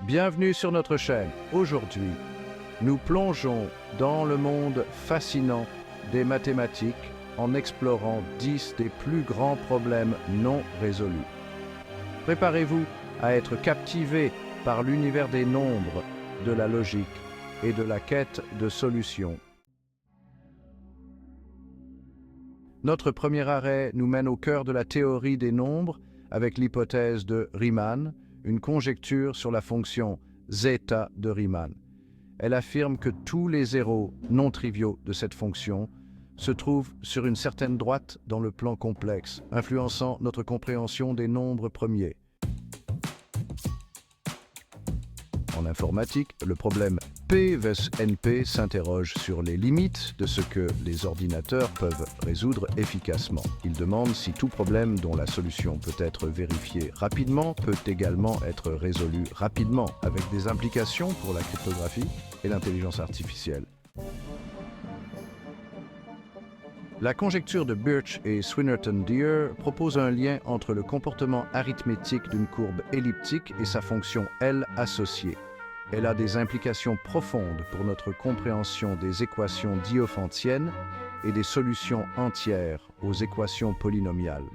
Bienvenue sur notre chaîne. Aujourd'hui, nous plongeons dans le monde fascinant des mathématiques en explorant 10 des plus grands problèmes non résolus. Préparez-vous à être captivé par l'univers des nombres, de la logique et de la quête de solutions. Notre premier arrêt nous mène au cœur de la théorie des nombres avec l'hypothèse de Riemann, une conjecture sur la fonction zeta de Riemann. Elle affirme que tous les zéros non triviaux de cette fonction se trouvent sur une certaine droite dans le plan complexe, influençant notre compréhension des nombres premiers. En informatique, le problème P vs NP s'interroge sur les limites de ce que les ordinateurs peuvent résoudre efficacement. Il demande si tout problème dont la solution peut être vérifiée rapidement peut également être résolu rapidement, avec des implications pour la cryptographie et l'intelligence artificielle. La conjecture de Birch et Swinnerton-Deer propose un lien entre le comportement arithmétique d'une courbe elliptique et sa fonction L associée. Elle a des implications profondes pour notre compréhension des équations diophantiennes et des solutions entières aux équations polynomiales.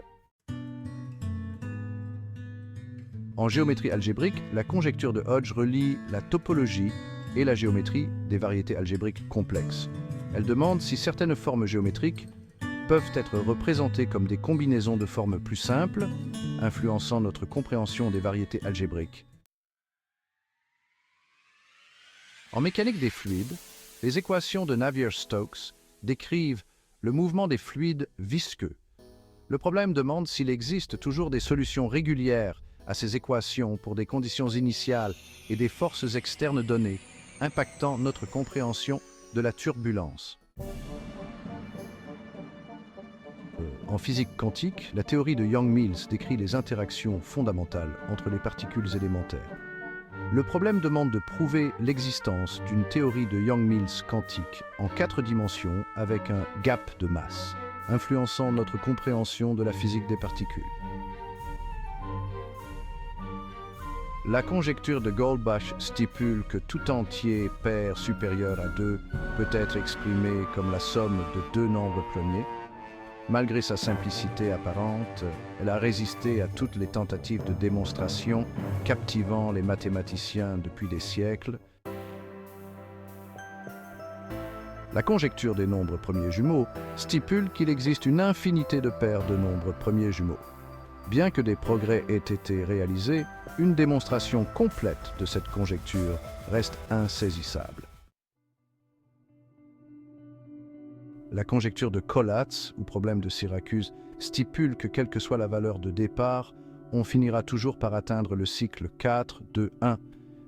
En géométrie algébrique, la conjecture de Hodge relie la topologie et la géométrie des variétés algébriques complexes. Elle demande si certaines formes géométriques peuvent être représentées comme des combinaisons de formes plus simples, influençant notre compréhension des variétés algébriques. En mécanique des fluides, les équations de Navier-Stokes décrivent le mouvement des fluides visqueux. Le problème demande s'il existe toujours des solutions régulières à ces équations pour des conditions initiales et des forces externes données, impactant notre compréhension de la turbulence. En physique quantique, la théorie de Yang-Mills décrit les interactions fondamentales entre les particules élémentaires. Le problème demande de prouver l'existence d'une théorie de Yang-Mills quantique en 4 dimensions avec un gap de masse, influençant notre compréhension de la physique des particules. La conjecture de Goldbach stipule que tout entier pair supérieur à 2 peut être exprimé comme la somme de deux nombres premiers. Malgré sa simplicité apparente, elle a résisté à toutes les tentatives de démonstration, captivant les mathématiciens depuis des siècles. La conjecture des nombres premiers jumeaux stipule qu'il existe une infinité de paires de nombres premiers jumeaux. Bien que des progrès aient été réalisés, une démonstration complète de cette conjecture reste insaisissable. La conjecture de Collatz, ou problème de Syracuse, stipule que quelle que soit la valeur de départ, on finira toujours par atteindre le cycle 4, 2, 1.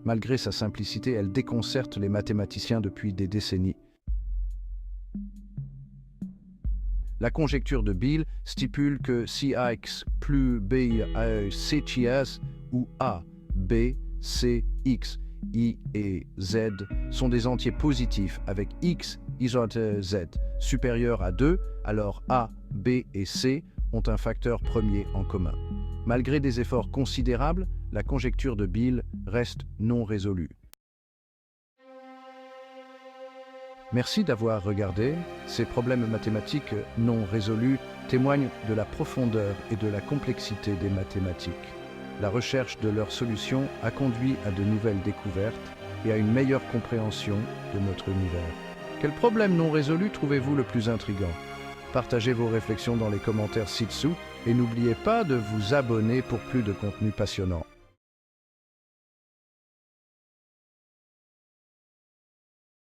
Malgré sa simplicité, elle déconcerte les mathématiciens depuis des décennies. La conjecture de Biel stipule que si X plus B, C, ou A, B, C, X, I et Z sont des entiers positifs avec X isote Z supérieur à 2, alors A, B et C ont un facteur premier en commun. Malgré des efforts considérables, la conjecture de Biel reste non résolue. Merci d'avoir regardé. Ces problèmes mathématiques non résolus témoignent de la profondeur et de la complexité des mathématiques. La recherche de leurs solutions a conduit à de nouvelles découvertes et à une meilleure compréhension de notre univers. Quel problème non résolu trouvez-vous le plus intrigant? Partagez vos réflexions dans les commentaires ci-dessous et n'oubliez pas de vous abonner pour plus de contenu passionnant.